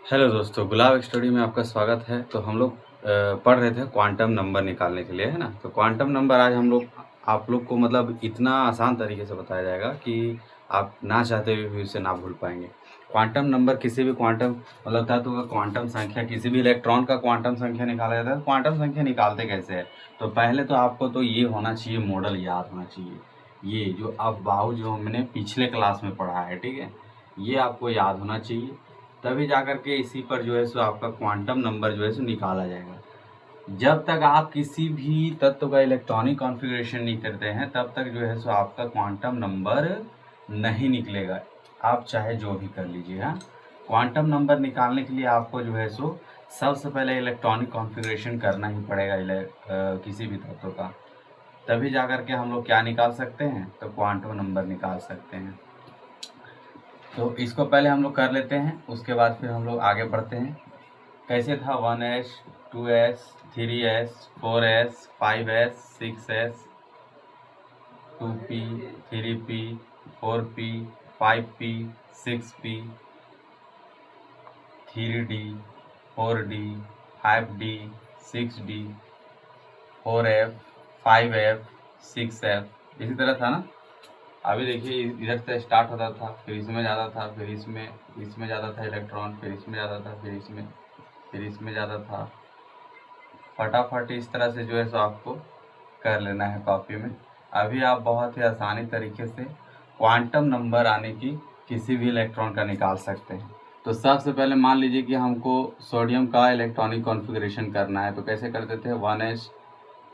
Hello दोस्तों, गुलाब study में आपका स्वागत है। तो हम लोग पढ़ रहे थे क्वांटम नंबर निकालने के लिए, है ना। तो क्वांटम नंबर आज हम लोग आप लोग को मतलब इतना आसान तरीके से बताया जाएगा कि आप ना चाहते हुए भी उसे ना भूल पाएंगे। क्वांटम नंबर किसी भी क्वांटम मतलब तत्व का क्वांटम संख्या, किसी भी इलेक्ट्रॉन का क्वांटम संख्या निकाला जाता है। तो क्वांटम संख्या निकालते कैसे है, तो पहले तो आपको तो ये होना चाहिए, मॉडल याद होना चाहिए। ये जो अफवाह जो हमने पिछले क्लास में पढ़ा है, ठीक है, ये आपको याद होना चाहिए। तभी जाकर के इसी पर जो है सो आपका क्वांटम नंबर जो है सो निकाला जाएगा। जब तक आप किसी भी तत्व का इलेक्ट्रॉनिक कॉन्फ़िगरेशन नहीं करते हैं, तब तक जो है सो आपका क्वांटम नंबर नहीं निकलेगा। आप चाहे जो भी कर लीजिए। हाँ, क्वांटम नंबर निकालने के लिए आपको जो है सो सबसे पहले इलेक्ट्रॉनिक कॉन्फ़िगरेशन करना ही पड़ेगा किसी भी तत्व का। तभी जाकर के हम लोग क्या निकाल सकते हैं, तो क्वांटम नंबर निकाल सकते हैं। तो इसको पहले हम लोग कर लेते हैं, उसके बाद फिर हम लोग आगे बढ़ते हैं। कैसे था 1s 2s 3s 4s 5s 6s 2p 3p 4p 5p 6p 3d 4d 5d 6d 4f 5f 6f इसी तरह था ना। अभी देखिए इधर से स्टार्ट होता था, फिर इसमें ज़्यादा था, फिर इसमें ज़्यादा था इलेक्ट्रॉन, फिर इसमें ज़्यादा था, फिर इसमें ज़्यादा था। फटाफट इस तरह से जो है सो आपको कर लेना है कॉपी में। अभी आप बहुत ही आसानी तरीके से क्वांटम नंबर आने की किसी भी इलेक्ट्रॉन का निकाल सकते हैं। तो सबसे पहले मान लीजिए कि हमको सोडियम का इलेक्ट्रॉनिक कॉन्फ़िगरेशन करना है। तो कैसे करते थे, 1s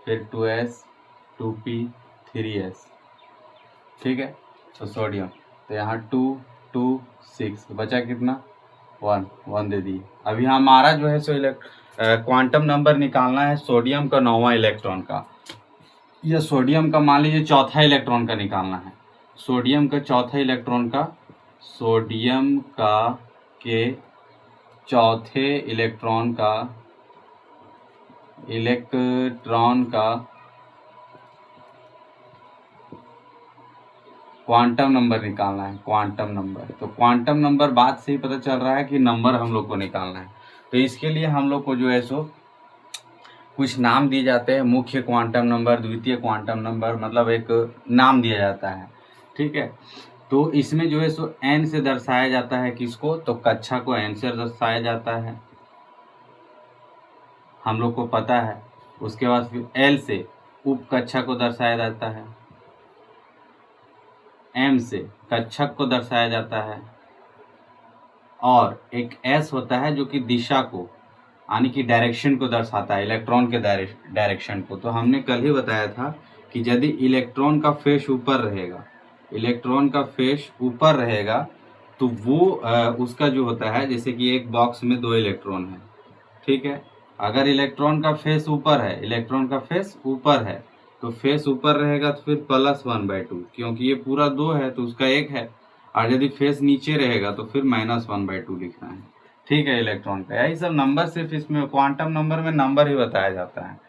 फिर 2s 2p 3s, ठीक है। तो सोडियम, तो यहाँ 2 2 6 बचा कितना, 1 दे दिए। अभी हमारा जो है सो क्वांटम नंबर निकालना है सोडियम का 9वां इलेक्ट्रॉन का, या सोडियम का मान लीजिए चौथा इलेक्ट्रॉन का निकालना है। सोडियम का चौथा इलेक्ट्रॉन का, सोडियम का के चौथे इलेक्ट्रॉन का क्वांटम नंबर निकालना है। क्वांटम नंबर, तो क्वांटम नंबर बात से ही पता चल रहा है कि नंबर हम लोग को निकालना है। तो इसके लिए हम लोग को जो है सो कुछ नाम दिए जाते हैं। मुख्य क्वांटम नंबर, द्वितीय क्वांटम नंबर, मतलब एक नाम दिया जाता है, ठीक है। तो इसमें जो है सो n से दर्शाया जाता है किसको, तो कक्षा को n से दर्शाया जाता है, हम लोग को पता है। उसके बाद फिर l से उप कक्षा को दर्शाया जाता है, m से कक्षक को दर्शाया जाता है, और एक s होता है जो कि दिशा को यानी कि डायरेक्शन को दर्शाता है, इलेक्ट्रॉन के डायरेक्शन को। तो हमने कल ही बताया था कि यदि इलेक्ट्रॉन का फेस ऊपर रहेगा, इलेक्ट्रॉन का फेस ऊपर रहेगा, तो वो उसका जो होता है, जैसे कि एक बॉक्स में 2 इलेक्ट्रॉन है, ठीक है। अगर इलेक्ट्रॉन का फेस ऊपर है, इलेक्ट्रॉन का फेस ऊपर है, तो फेस ऊपर रहेगा तो फिर +1/2, क्योंकि ये पूरा 2 है तो उसका 1 है। और यदि फेस नीचे रहेगा तो फिर -1/2 लिखना है, ठीक है, इलेक्ट्रॉन का। यही सब नंबर, सिर्फ इसमें क्वांटम नंबर में नंबर ही बताया जाता है।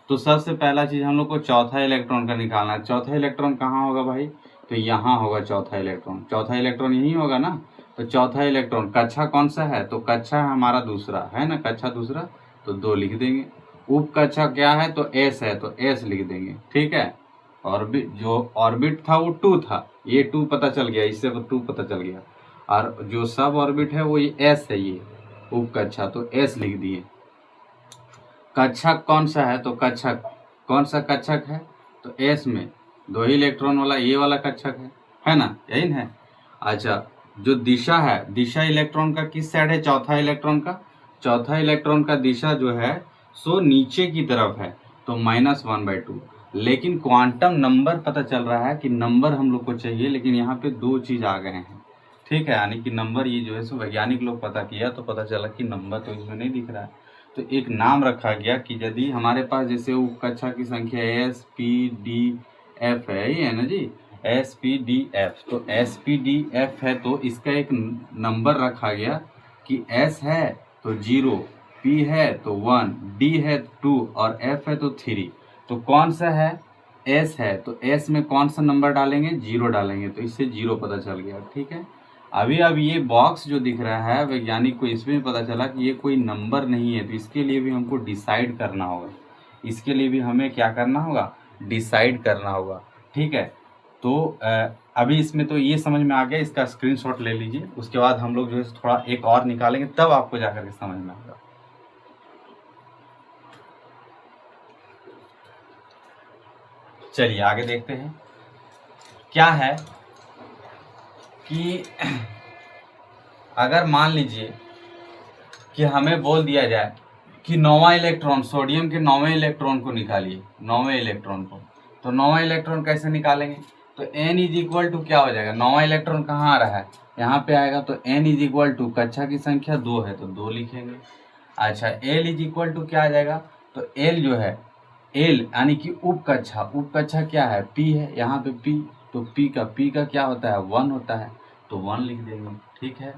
तो सबसे पहला चीज़ हम लोग को चौथा इलेक्ट्रॉन का निकालना है। चौथा इलेक्ट्रॉन कहाँ होगा भाई, तो यहाँ होगा चौथा इलेक्ट्रॉन। चौथा इलेक्ट्रॉन यही होगा ना। तो चौथा इलेक्ट्रॉन कक्षा कौन सा है, तो कक्षा है हमारा दूसरा, है ना, कक्षा दूसरा, तो 2 लिख देंगे। उप कक्षा क्या है, तो एस है, तो एस लिख देंगे, ठीक है। ऑर्बिट, जो ऑर्बिट था वो 2 था, ये 2 पता चल गया, इससे 2 पता चल गया। और जो सब ऑर्बिट है वो ये एस है, ये उप कक्षा, तो एस लिख दिए। कक्षक कौन सा है, तो कक्षक कौन सा कक्षक है, तो एस में 2 ही इलेक्ट्रॉन वाला ये वाला कक्षक है ना, यही है। अच्छा, जो दिशा है, दिशा इलेक्ट्रॉन का किस साइड है, चौथा इलेक्ट्रॉन का, चौथा इलेक्ट्रॉन का दिशा जो है सो नीचे की तरफ है, तो -1/2। लेकिन क्वांटम नंबर पता चल रहा है कि नंबर हम लोग को चाहिए, लेकिन यहाँ पे 2 चीज़ आ गए हैं, ठीक है। यानी कि नंबर ये जो है सो वैज्ञानिक लोग पता किया तो पता चला कि नंबर तो इसमें नहीं दिख रहा है। तो एक नाम रखा गया कि यदि हमारे पास जैसे उप कक्षा की संख्या SPDF है, ये है ना जी, SPDF, तो SPDF है, तो इसका एक नंबर रखा गया कि S है तो 0, P है तो 1, D है 2 और F है तो 3। तो कौन सा है, S है, तो S में कौन सा नंबर डालेंगे, 0 डालेंगे, तो इससे 0 पता चल गया, ठीक है। अभी अब ये बॉक्स जो दिख रहा है वैज्ञानिक को इसमें पता चला कि ये कोई नंबर नहीं है, तो इसके लिए भी हमको डिसाइड करना होगा। इसके लिए भी हमें क्या करना होगा, डिसाइड करना होगा। ठीक है, तो अभी इसमें तो ये समझ में आ गया, इसका स्क्रीनशॉट ले लीजिए। उसके बाद हम लोग जो है थोड़ा एक और निकालेंगे, तब आपको जाकर के समझ में आएगा। चलिए आगे देखते हैं। क्या है कि अगर मान लीजिए कि हमें बोल दिया जाए कि 9वां इलेक्ट्रॉन, सोडियम के 9वें इलेक्ट्रॉन को निकालिए, 9वें इलेक्ट्रॉन को, तो 9वां इलेक्ट्रॉन कैसे निकालेंगे? तो n इज इक्वल टू क्या हो जाएगा, 9वां इलेक्ट्रॉन कहाँ आ रहा है, यहाँ पे आएगा, तो n इज इक्वल टू कक्षा की संख्या 2 है तो 2 लिखेंगे। अच्छा, l इज इक्वल टू क्या आ जाएगा, तो l जो है, l यानी कि उप कक्षा क्या है, p है, यहाँ पे p, तो p का क्या होता है, 1 होता है, तो 1 लिख देंगे। ठीक है।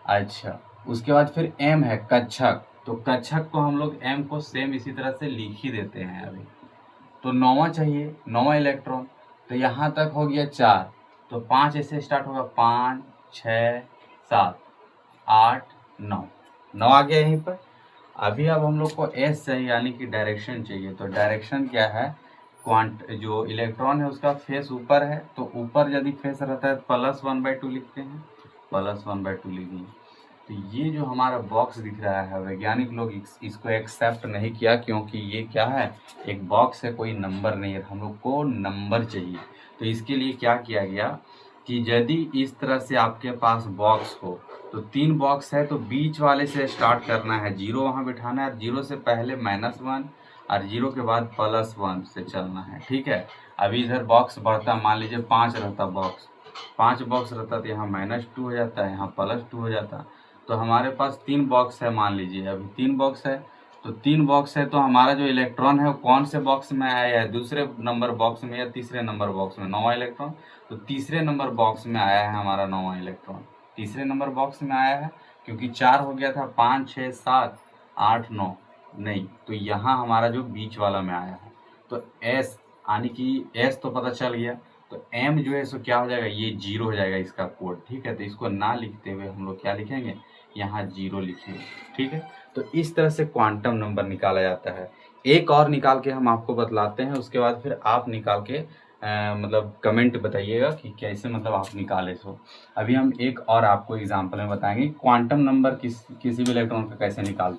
अच्छा, उसके बाद फिर m है कक्षक, तो कक्षक को हम लोग m को सेम इसी तरह से लिख ही देते हैं। अभी तो 9वां चाहिए, 9वां इलेक्ट्रॉन, तो यहाँ तक हो गया 4, तो 5 ऐसे स्टार्ट होगा, 5 6 7 8 9, 9 आ गया यहीं पर। अभी अब हम लोग को एस चाहिए, यानी कि डायरेक्शन चाहिए। तो डायरेक्शन क्या है, जो इलेक्ट्रॉन है उसका फेस ऊपर है, तो ऊपर यदि फेस रहता है +1/2 लिखते हैं, +1/2 लिखिए। तो ये जो हमारा बॉक्स दिख रहा है, वैज्ञानिक लोग इसको एक्सेप्ट नहीं किया, क्योंकि ये क्या है, एक बॉक्स है, कोई नंबर नहीं है। हम लोग को नंबर चाहिए, तो इसके लिए क्या किया गया कि यदि इस तरह से आपके पास बॉक्स हो, तो 3 बॉक्स है, तो बीच वाले से स्टार्ट करना है, 0 वहाँ बिठाना है, 0 से पहले -1 और 0 के बाद +1 से चलना है। ठीक है। अभी इधर बॉक्स बढ़ता, मान लीजिए 5 रहता बॉक्स, 5 बॉक्स रहता, तो यहाँ -2 हो जाता है, यहाँ +2 हो जाता। तो हमारे पास 3 बॉक्स है, मान लीजिए अभी 3 बॉक्स है, तो 3 बॉक्स है, तो हमारा जो इलेक्ट्रॉन है वो कौन से बॉक्स में आया है, दूसरे नंबर बॉक्स में या तीसरे नंबर बॉक्स में, 9वां इलेक्ट्रॉन, तो तीसरे नंबर बॉक्स में आया है हमारा 9वां इलेक्ट्रॉन, तीसरे नंबर बॉक्स में आया है, क्योंकि 4 हो गया था, 5 6 7 8 9 नहीं, तो यहाँ हमारा जो बीच वाला में आया है, तो एस, यानी कि एस तो पता चल गया, तो एम जो है सो क्या हो जाएगा, ये 0 हो जाएगा इसका कोड। ठीक है, तो इसको ना लिखते हुए हम लोग क्या लिखेंगे, यहाँ 0 लिखेंगे। ठीक है, तो इस तरह से क्वांटम नंबर निकाला जाता है। एक और निकाल के हम आपको बतलाते हैं, उसके बाद फिर आप निकाल के मतलब कमेंट बताइएगा कि कैसे मतलब आप निकाले सो। अभी हम एक और आपको एग्जांपल में बताएंगे क्वांटम नंबर किसी भी इलेक्ट्रॉन का कैसे निकालते हैं।